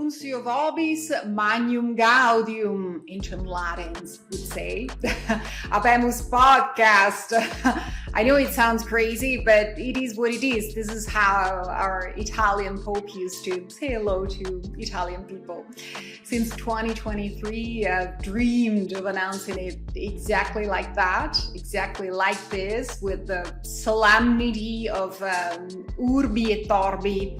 nuncio vobis magnum gaudium, ancient Latins would say. Habemus podcast. I know it sounds crazy, but it is what it is. This is how our Italian Pope used to say hello to Italian people. Since 2023, I've dreamed of announcing it exactly like that, exactly like this, with the solemnity of Urbi et Orbi.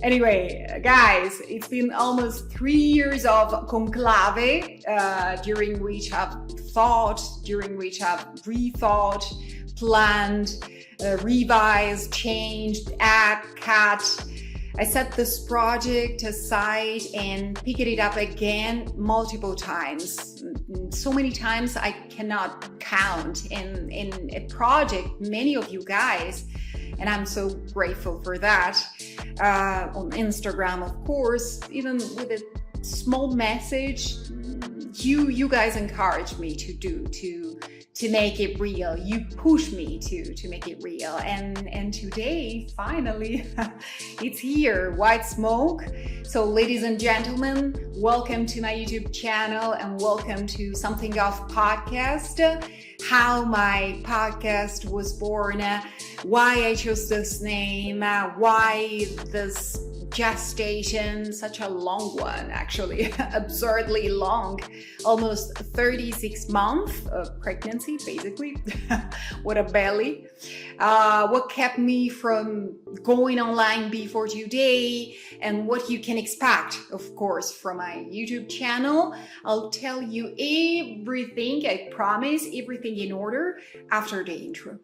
Anyway, guys, it's been almost 3 years of conclave, during which I've thought, during which I've rethought, planned, revised, changed, cut. I set this project aside and picked it up again multiple times. So many times I cannot count in a project, many of you guys, and I'm so grateful for that. On Instagram, of course, even with a small message, you guys encourage me to make it real. You push me to make it real. And today, finally, it's here, White Smoke. So ladies and gentlemen, welcome to my YouTube channel and welcome to Something Off Podcast. How my podcast was born, why I chose this name, why this gestation, such a long one, actually, absurdly long, almost 36 months of pregnancy, basically. What a belly. What kept me from going online before today, and what you can expect, of course, from my YouTube channel. I'll tell you everything, I promise, everything in order after the intro.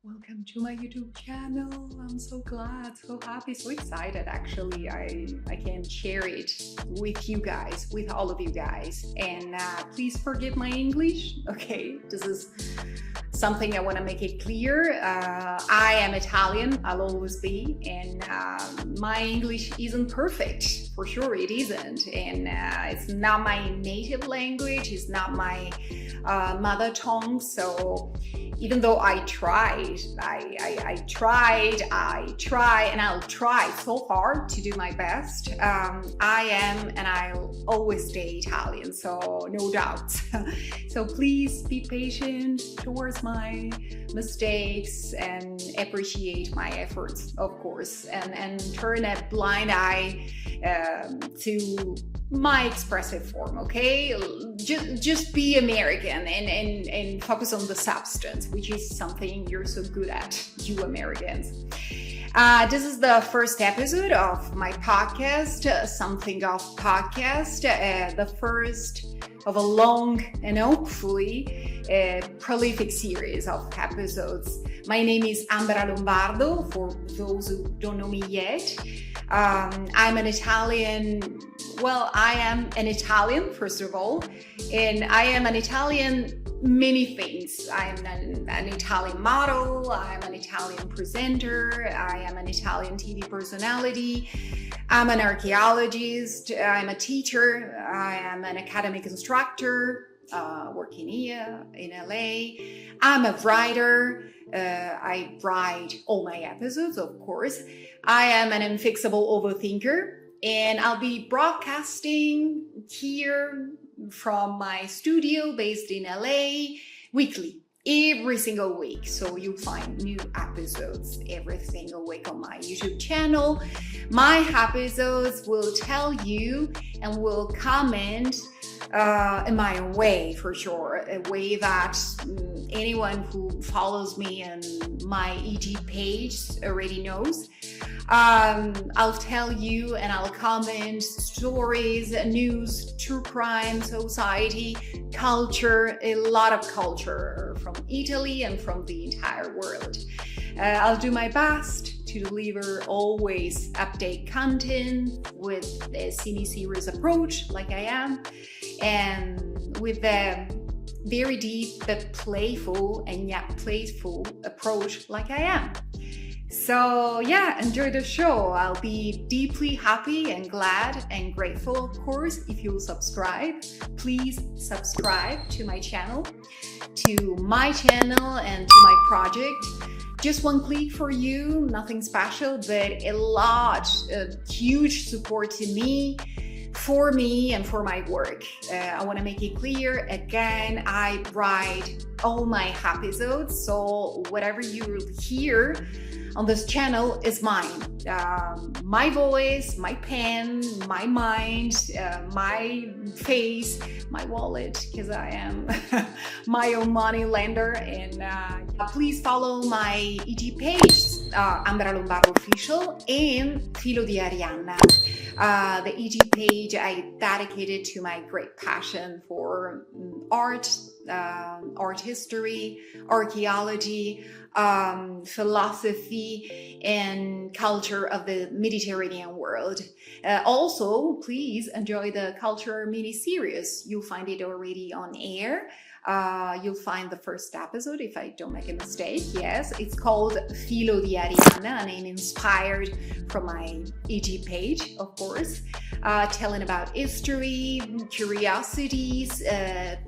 Welcome to my YouTube channel. I'm so glad, so happy, so excited. Actually, I can share it with you guys, with all of you guys. And please forgive my English. Okay, this is something I want to make it clear. I am Italian, I'll always be, and my English isn't perfect. For sure it isn't. And it's not my native language, it's not my mother tongue. So even though I tried, I try, and I'll try so hard to do my best. I am and I'll always stay Italian, so no doubts. So please be patient towards my mistakes and appreciate my efforts, of course, and turn a blind eye to my expressive form, okay? Just be American and focus on the substance, which is something you're so good at, you Americans. This is the first episode of my podcast, Something Off Podcast, the first of a long and hopefully prolific series of episodes. My name is Ambra Lombardo, for those who don't know me yet. I'm an Italian, well, I am an Italian, first of all, and I am an Italian many things. I'm an Italian model, I'm an Italian presenter, I am an Italian TV personality, I'm an archaeologist, I'm a teacher, I am an academic instructor, working here in LA. I'm a writer. I write all my episodes, of course. I am an infixable overthinker, and I'll be broadcasting here from my studio based in LA weekly, every single week. So you'll find new episodes every single week on my YouTube channel. My episodes will tell you and will comment in my own way, for sure, a way that anyone who follows me on my EG page already knows. I'll tell you and I'll comment stories, news, true crime, society, culture, a lot of culture from Italy and from the entire world. I'll do my best to deliver always update content with a semi-serious approach like I am, and with a very deep but playful and yet playful approach like I am. So yeah, enjoy the show. I'll be deeply happy and glad and grateful, of course, if you subscribe. Please subscribe to my channel and to my project. Just one click for you, nothing special, but a huge support to me, for me, and for my work. I want to make it clear, again, I write all my episodes, so whatever you hear on this channel is mine. My voice, my pen, my mind, my face, my wallet, because I am my own money lender. And please follow my EG page, Andrea Lombardo Official, and Filo di Arianna. The EG page I dedicated to my great passion for art history, archaeology, philosophy, and culture of the Mediterranean world. Also, please enjoy the culture mini-series. You'll find it already on air. You'll find the first episode, if I don't make a mistake. Yes, it's called Filo di Arianna, a name inspired from my EG page, of course, telling about history, curiosities,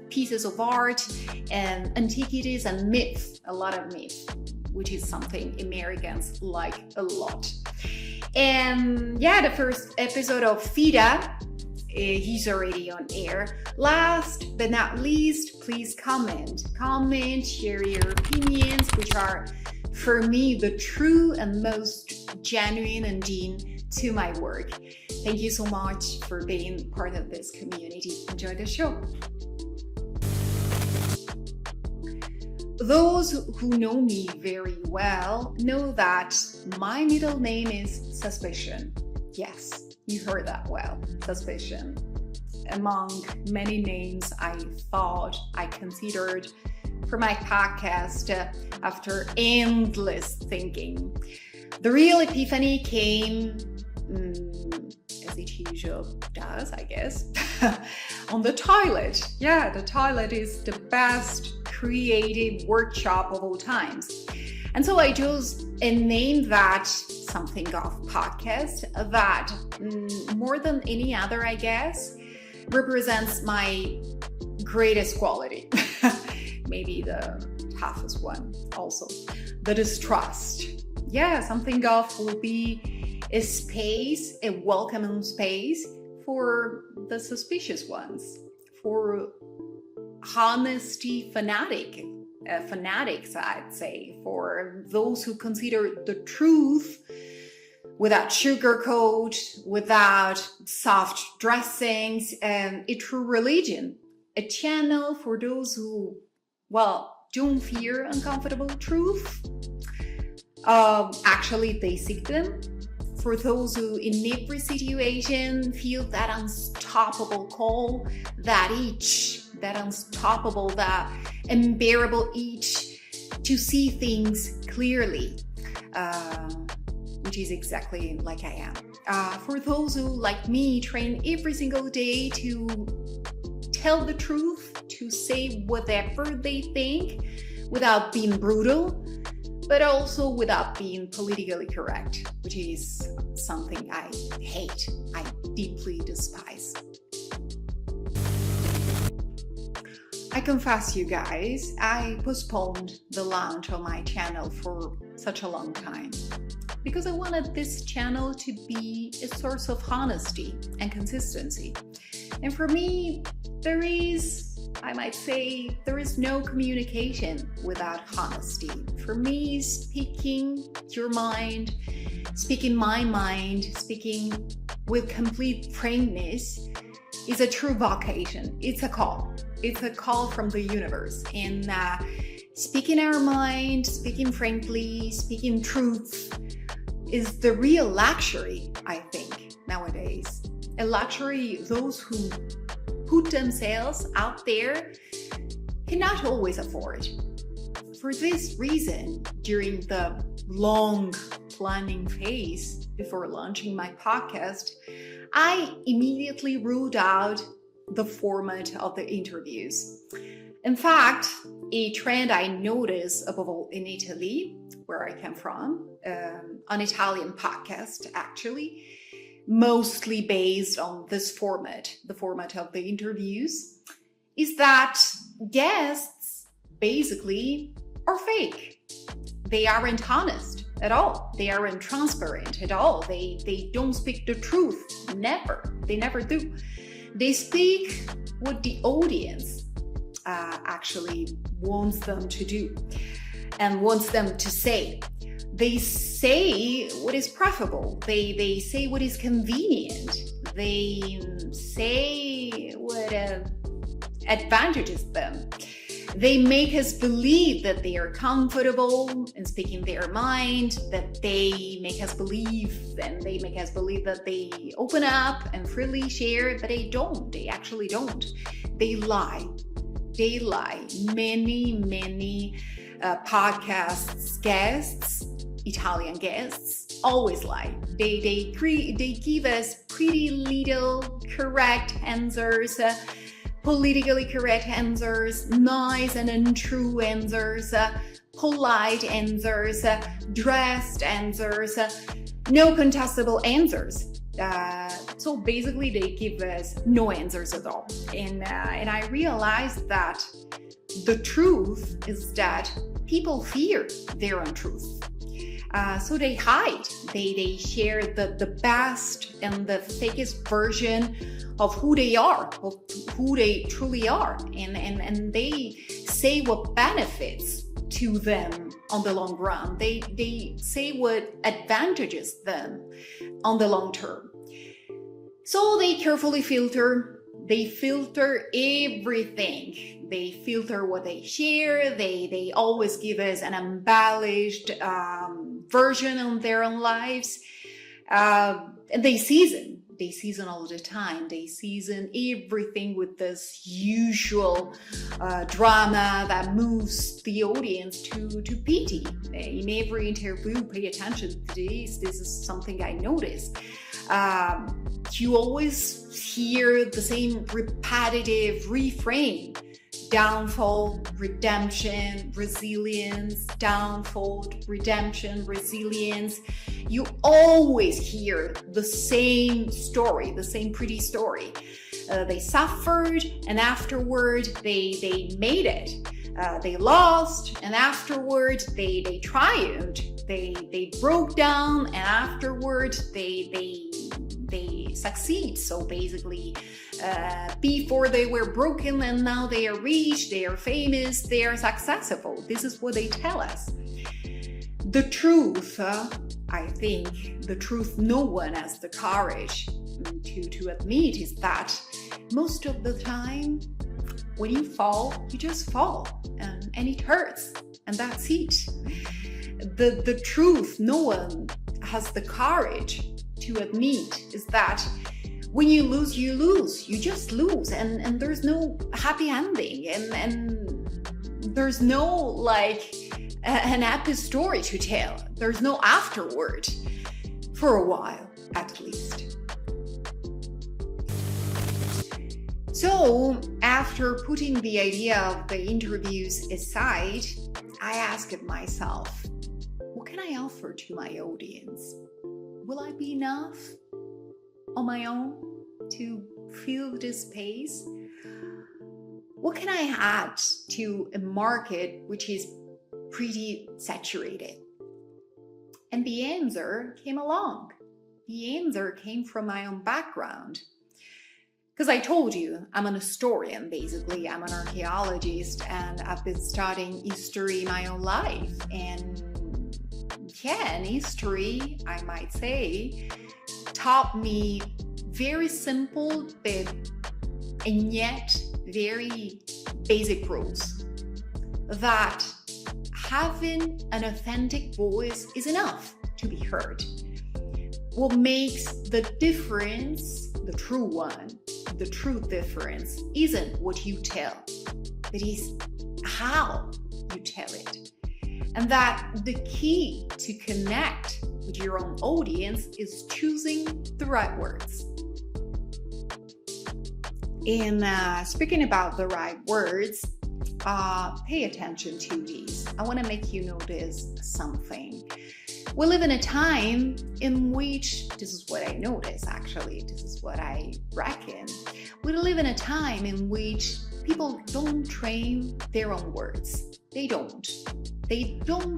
pieces of art, and antiquities and myth, a lot of myth, which is something Americans like a lot. And yeah, the first episode of Fida, he's already on air. Last but not least, please comment, share your opinions, which are, for me, the true and most genuine and dean to my work. Thank you so much for being part of this community. Enjoy the show. Those who know me very well know that my middle name is Suspicion. Yes, you heard that well, Suspicion. Among many names I considered for my podcast after endless thinking. The real epiphany came, as it usually does, I guess, on the toilet. Yeah, the toilet is the best creative workshop of all times. And so I chose a name that, something of podcast, that more than any other, I guess, represents my greatest quality. Maybe the toughest one also. The distrust. Yeah, something of will be a space, a welcoming space for the suspicious ones, for honesty fanatics, I'd say, for those who consider the truth without sugarcoat, without soft dressings, a true religion, a channel for those who, don't fear uncomfortable truth. Actually, they seek them. For those who, in every situation, feel that unstoppable call, that itch, that unstoppable, that unbearable itch to see things clearly, which is exactly like I am. For those who, like me, train every single day to tell the truth, to say whatever they think without being brutal, but also without being politically correct, which is something I hate, I deeply despise. I confess, you guys, I postponed the launch of my channel for such a long time because I wanted this channel to be a source of honesty and consistency. And for me, there is no communication without honesty. For me, speaking your mind, speaking my mind, speaking with complete frankness is a true vocation. It's a call. It's a call from the universe. And speaking our mind, speaking frankly, speaking truth is the real luxury, I think, nowadays. A luxury those who put themselves out there cannot always afford. For this reason, during the long planning phase before launching my podcast, I immediately ruled out the format of the interviews. In fact, a trend I notice above all in Italy, where I come from, an Italian podcast actually, mostly based on this format, the format of the interviews, is that guests basically are fake. They aren't honest at all. They aren't transparent at all. They don't speak the truth. Never. They never do. They speak what the audience actually wants them to do and wants them to say. They say what is preferable. They say what is convenient. They say what advantages them. They make us believe that they are comfortable in speaking their mind, that they make us believe, and they make us believe that they open up and freely share, but they don't. They actually don't. They lie. They lie. Many podcasts guests, Italian guests, always lie. They give us pretty little correct answers, politically correct answers, nice and untrue answers, polite answers, dressed answers, no contestable answers. So basically they give us no answers at all. And I realized that the truth is that people fear their own truth. So they hide. They share the best and the fakest version of who they are, of who they truly are. And they say what benefits to them on the long run. They say what advantages them on the long term. So they carefully filter. They filter everything. They filter what they share. They always give us an embellished version of their own lives. And they season all the time. They season everything with this usual drama that moves the audience to pity. In every interview, pay attention to this. This is something I notice. You always hear the same repetitive refrain: downfall, redemption, resilience, downfall, redemption, resilience. You always hear the same story, the same pretty story. They suffered, and afterward they made it. They lost, and afterward they triumphed. They broke down, and afterward they succeed. So basically, before they were broken and now they are rich, they are famous, they are successful. This is what they tell us. The truth, I think, the truth no one has the courage to admit is that most of the time, when you fall, you just fall, and it hurts, and that's it. The truth no one has the courage to admit is that when you lose, you lose. You just lose, and there's no happy ending, and there's no like an happy story to tell. There's no afterward, for a while at least. So after putting the idea of the interviews aside, I asked myself, what can I offer to my audience? Will I be enough on my own to fill this space? What can I add to a market which is pretty saturated? And the answer came along. The answer came from my own background. Because I told you, I'm an historian, basically. I'm an archaeologist, and I've been studying history my own life. And yeah, and history, I might say, taught me very simple and yet very basic rules. That having an authentic voice is enough to be heard. What makes the difference, the true one, the true difference, isn't what you tell, but is how you tell it. And that the key to connect with your own audience is choosing the right words. And speaking about the right words, pay attention to these. I want to make you notice something. We live in a time in which, this is what I notice actually, this is what I reckon. We live in a time in which people don't train their own words. They don't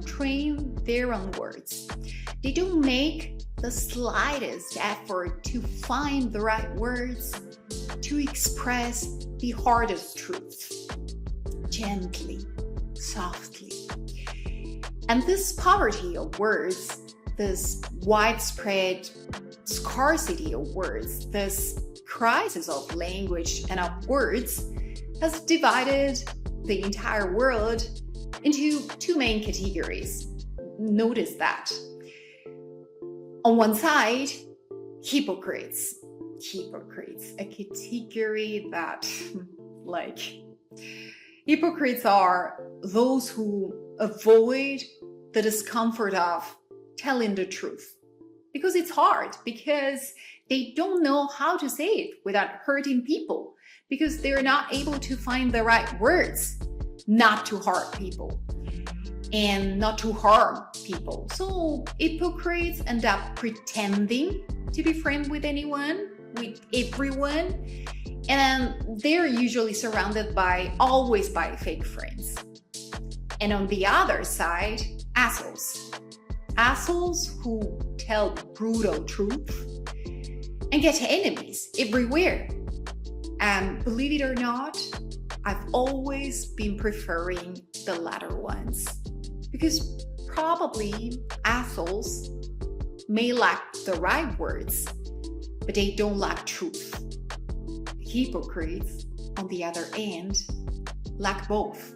train their own words. They don't make the slightest effort to find the right words to express the hardest truth, gently, softly. And this poverty of words, this widespread scarcity of words, this crisis of language and of words has divided the entire world into two main categories. Notice that. On one side, hypocrites, a category that, hypocrites are those who avoid the discomfort of telling the truth. Because it's hard, because they don't know how to say it without hurting people, because they're not able to find the right words not to hurt people and not to harm people. So hypocrites end up pretending to be friends with anyone, with everyone, and they're usually surrounded always by fake friends. And on the other side, assholes who tell brutal truth and get enemies everywhere. And believe it or not, I've always been preferring the latter ones, because probably assholes may lack the right words, but they don't lack truth. Hypocrites, on the other end, lack both.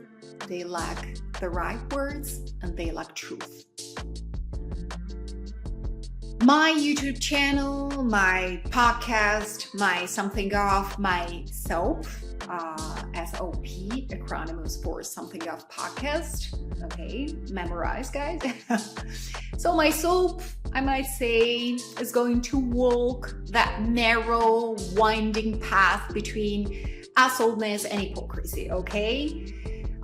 They lack the right words and they lack truth. My YouTube channel, my podcast, my something of, my soap, SOP, acronyms for something of podcast. Okay, memorize, guys. So my soap, I might say, is going to walk that narrow, winding path between assholeness and hypocrisy, okay?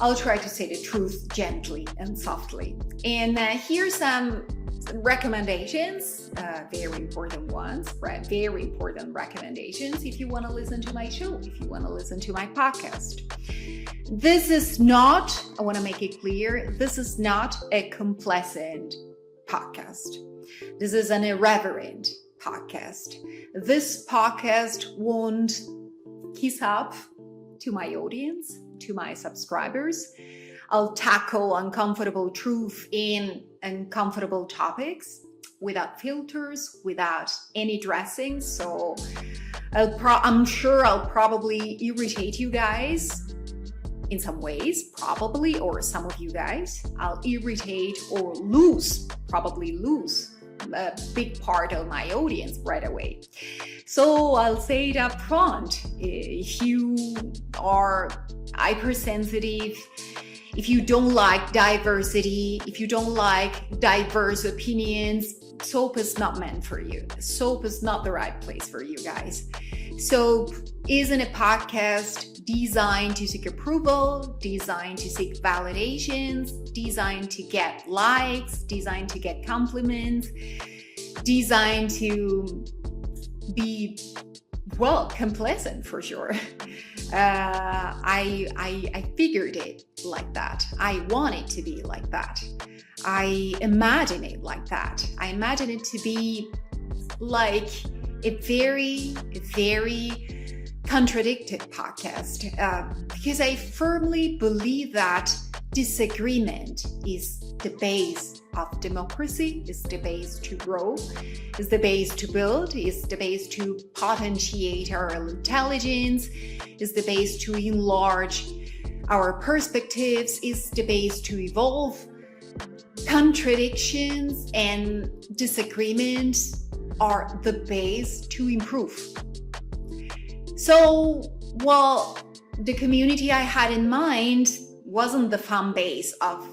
I'll try to say the truth gently and softly. And here's some recommendations, very important ones, right? Very important recommendations if you want to listen to my show, if you want to listen to my podcast. This is not, I want to make it clear, this is not a complacent podcast. This is an irreverent podcast. This podcast won't kiss up to my audience, to my subscribers. I'll tackle uncomfortable truth in uncomfortable topics without filters, without any dressing. So I'm sure I'll probably irritate you guys in some ways, probably, or some of you guys. I'll irritate or probably lose a big part of my audience right away. So I'll say it up front. If you are hypersensitive, if you don't like diversity, if you don't like diverse opinions, soap is not meant for you. Soap is not the right place for you guys. Soap isn't a podcast designed to seek approval, designed to seek validations, designed to get likes, designed to get compliments, designed to be, well, complacent for sure. I figured it like that. I want it to be like that. I imagine it like that. I imagine it to be like a very contradicted podcast, because I firmly believe that disagreement is the base of democracy, is the base to grow, is the base to build, is the base to potentiate our intelligence, is the base to enlarge our perspectives, is the base to evolve. Contradictions and disagreements are the base to improve. So, well, the community I had in mind wasn't the fan base of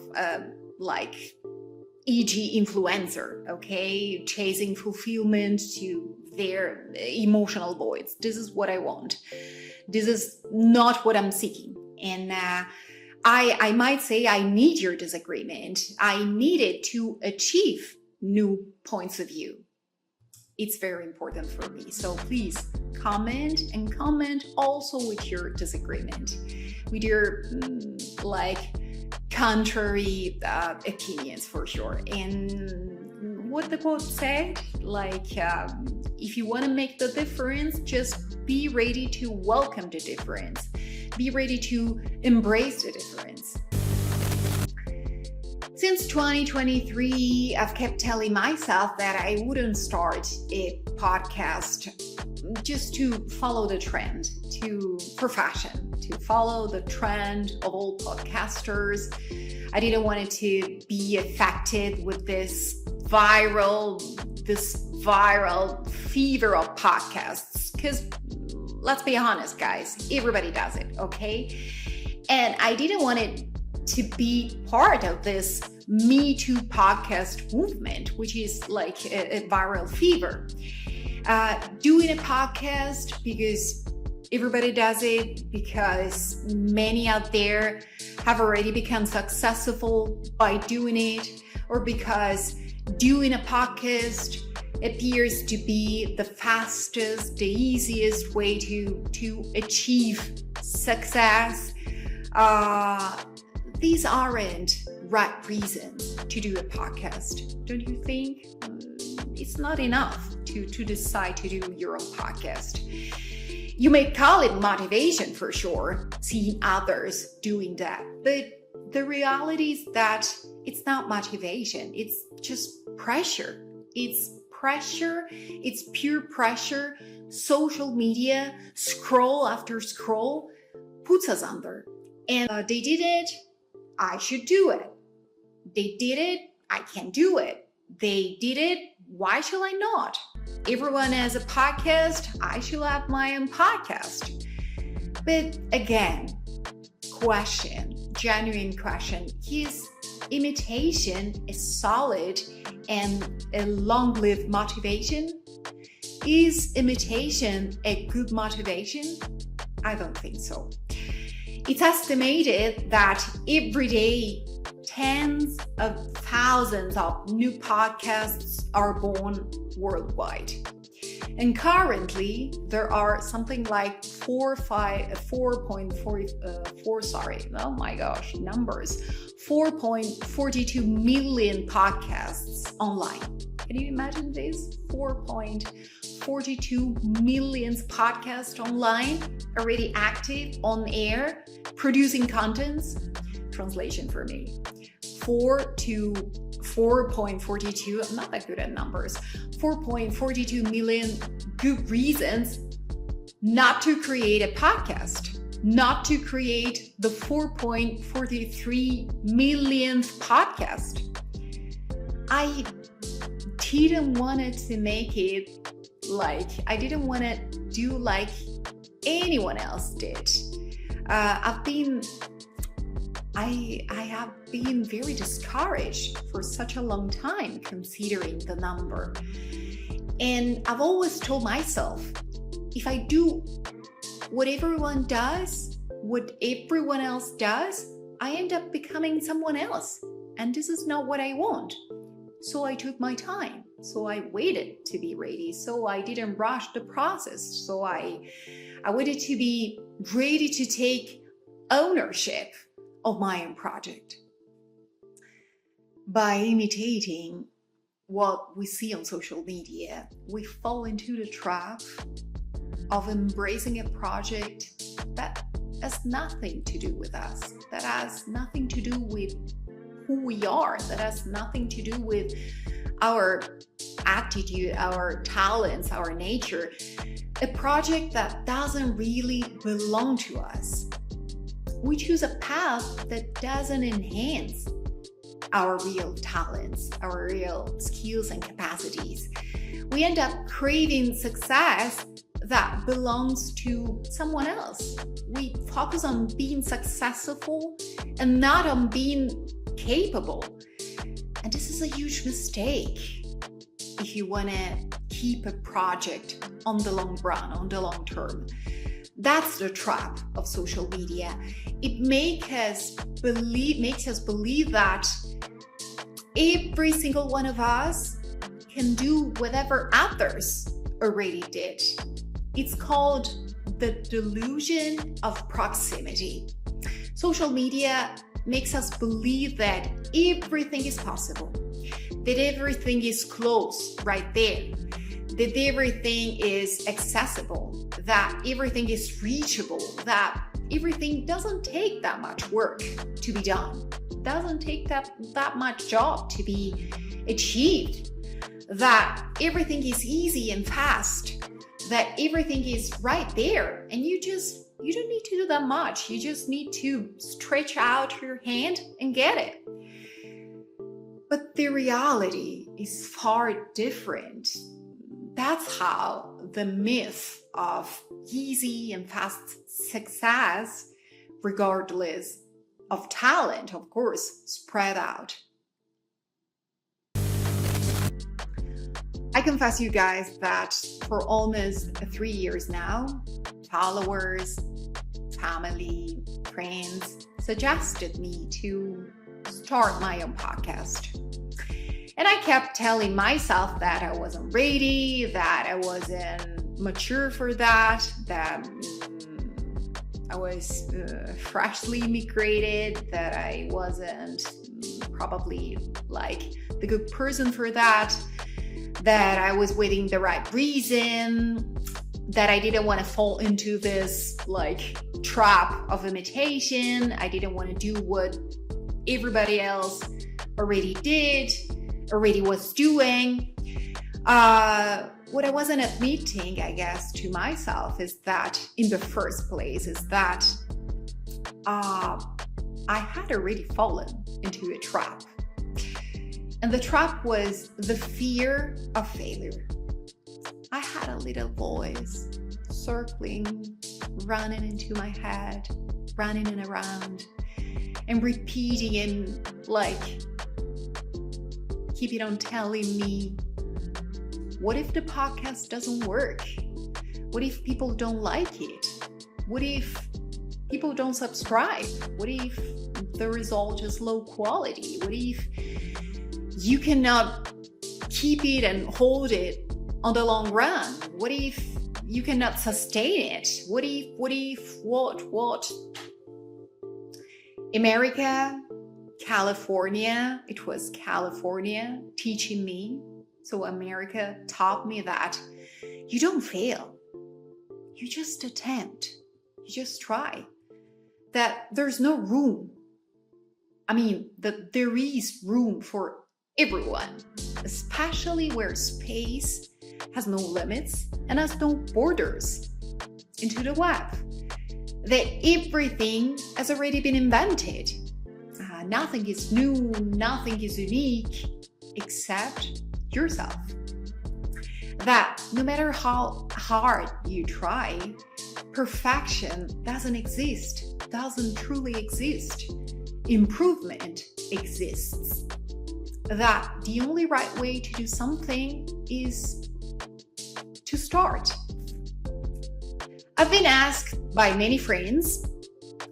e.g. influencer, okay, chasing fulfillment to their emotional voids. This is what I want. This is not what I'm seeking. And I might say I need your disagreement. I need it to achieve new points of view. It's very important for me. So please comment, and comment also with your disagreement, with your contrary opinions for sure. And what the quote said, if you want to make the difference, just be ready to welcome the difference. Be ready to embrace the difference. Since 2023, I've kept telling myself that I wouldn't start a podcast just to follow the trend, for fashion, to follow the trend of all podcasters. I didn't want it to be affected with this viral fever of podcasts, because let's be honest, guys, everybody does it, okay? And I didn't want it to be part of this Me Too podcast movement, which is like a viral fever. Doing a podcast because everybody does it, because many out there have already become successful by doing it, or because doing a podcast appears to be the fastest, the easiest way to achieve success. These aren't right reasons to do a podcast, don't you think? It's not enough to decide to do your own podcast. You may call it motivation for sure, seeing others doing that, but the reality is that it's not motivation, it's just pressure. It's pressure, it's pure pressure. Social media, scroll after scroll, puts us under. And they did it, I should do it. They did it, I can do it. They did it, why shall I not? Everyone has a podcast, I shall have my own podcast. But again, genuine question, is imitation a solid and a long-lived motivation? Is imitation a good motivation? I don't think so. It's estimated that every day, tens of thousands of new podcasts are born worldwide. And currently, there are something like 4.42 million podcasts online. Can you imagine this? 4.42 million podcasts online, already active, on air, producing contents. Translation for me. 4.42, I'm not that good at numbers, 4.42 million good reasons not to create a podcast, not to create the 4.43 millionth podcast. I didn't want it to make it I didn't want to do like anyone else did. I have been very discouraged for such a long time considering the number. And I've always told myself, if I do what everyone else does, I end up becoming someone else. And this is not what I want. So I took my time. So I waited to be ready. So I didn't rush the process. So I waited to be ready to take ownership of my own project. By imitating what we see on social media, we fall into the trap of embracing a project that has nothing to do with us, that has nothing to do with who we are, that has nothing to do with our attitude, our talents, our nature, a project that doesn't really belong to us. We choose a path that doesn't enhance our real talents, our real skills and capacities. We end up craving success that belongs to someone else. We focus on being successful and not on being capable. And this is a huge mistake if you want to keep a project on the long run, on the long term. That's the trap of social media. It makes us believe that every single one of us can do whatever others already did. It's called the delusion of proximity. Social media makes us believe that everything is possible, that everything is close right there, that everything is accessible, that everything is reachable, that everything doesn't take that much work to be done, doesn't take that much job to be achieved, that everything is easy and fast, that everything is right there, and you don't need to do that much. You just need to stretch out your hand and get it. But the reality is far different. That's how the myth of easy and fast success, regardless of talent, of course, spread out. I confess you guys that for almost 3 years now, followers, family, friends suggested me to start my own podcast. And I kept telling myself that I wasn't ready, that I wasn't mature for that I was freshly immigrated, that I wasn't probably like the good person for that I was waiting the right reason, that I didn't want to fall into this like trap of imitation. I didn't want to do what everybody else already was doing. What I wasn't admitting, I guess, to myself is that in the first place is that I had already fallen into a trap. And the trap was the fear of failure. I had a little voice circling, running into my head, running and around, and repeating and like keep it on telling me, what if the podcast doesn't work? What if people don't like it? What if people don't subscribe? What if the result is low quality? What if you cannot keep it and hold it on the long run? What if you cannot sustain it? What? America, California, it was California teaching me. So America taught me that you don't fail. You just attempt. You just try. That there's no room. I mean, that there is room for everyone, especially where space has no limits and has no borders into the web. That everything has already been invented. Nothing is new, nothing is unique except yourself. That no matter how hard you try, perfection doesn't exist, doesn't truly exist. Improvement exists. That the only right way to do something is to start. I've been asked by many friends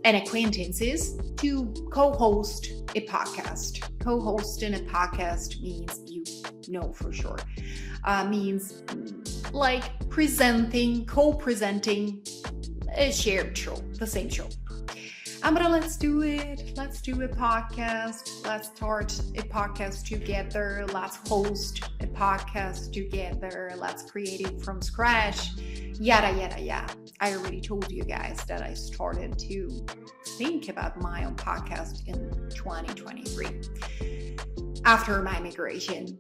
and acquaintances to co-host a podcast. Co-hosting a podcast means, you know for sure, means like co-presenting a shared show, the same show. But let's do it. Let's do a podcast. Let's start a podcast together. Let's host a podcast together. Let's create it from scratch. Yada, yada, yada. I already told you guys that I started to think about my own podcast in 2023 after my migration.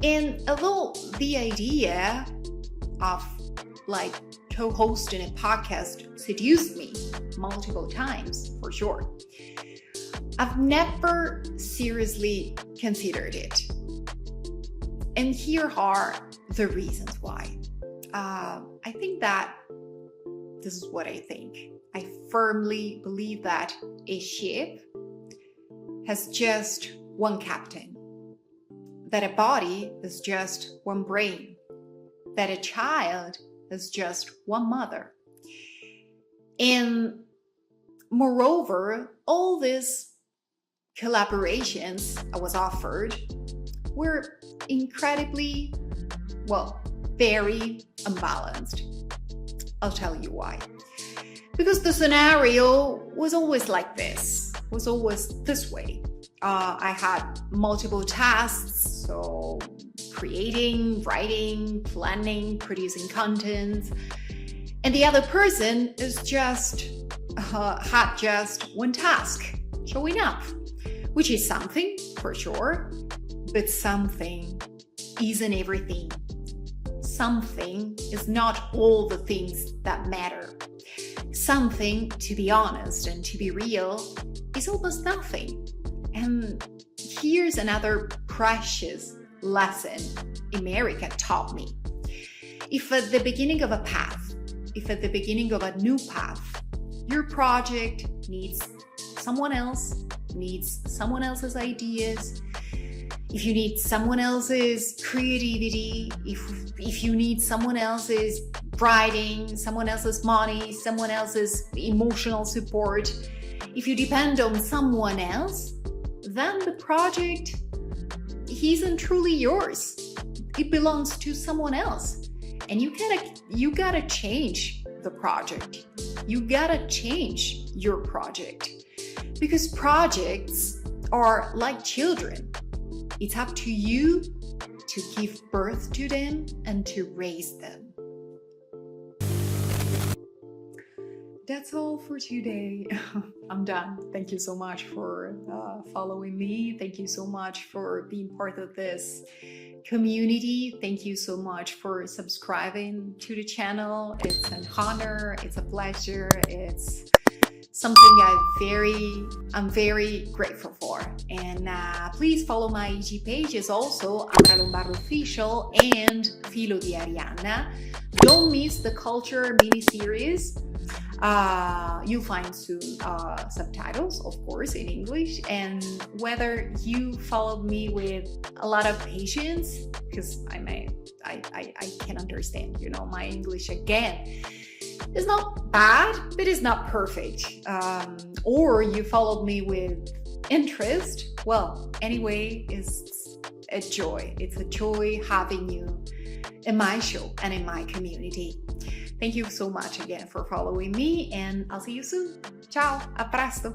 And although the idea of like co-hosting a podcast seduced me multiple times, for sure, I've never seriously considered it. And here are the reasons why. I think that this is what I think. I firmly believe that a ship has just one captain, that a body is just one brain, that a child as just one mother. And moreover, all these collaborations I was offered were incredibly, well, very unbalanced. I'll tell you why. Because the scenario was always like this, was always this way. I had multiple tasks, so creating, writing, planning, producing content, and the other person is had just one task, showing up, which is something for sure, but something isn't everything. Something is not all the things that matter. Something, to be honest and to be real, is almost nothing. And here's another precious lesson America taught me. If at the beginning of a path, if at the beginning of a new path, your project needs someone else, needs someone else's ideas, if you need someone else's creativity, if you need someone else's writing, someone else's money, someone else's emotional support, if you depend on someone else, then the project isn't truly yours. It belongs to someone else. And you gotta change the project. You gotta change your project. Because projects are like children. It's up to you to give birth to them and to raise them. That's all for today. I'm done. Thank you so much for following me. Thank you so much for being part of this community. Thank you so much for subscribing to the channel. It's an honor. It's a pleasure. It's something I'm very grateful for. And please follow my IG pages also, Amara Lombardo Official and Filo di Arianna. Don't miss the culture mini-series. You'll find soon subtitles, of course, in English. And whether you followed me with a lot of patience, because I can understand, my English again is not bad, but it's not perfect. Or you followed me with interest. Well, anyway, it's a joy. It's a joy having you in my show and in my community. Thank you so much again for following me, and I'll see you soon. Ciao, a presto!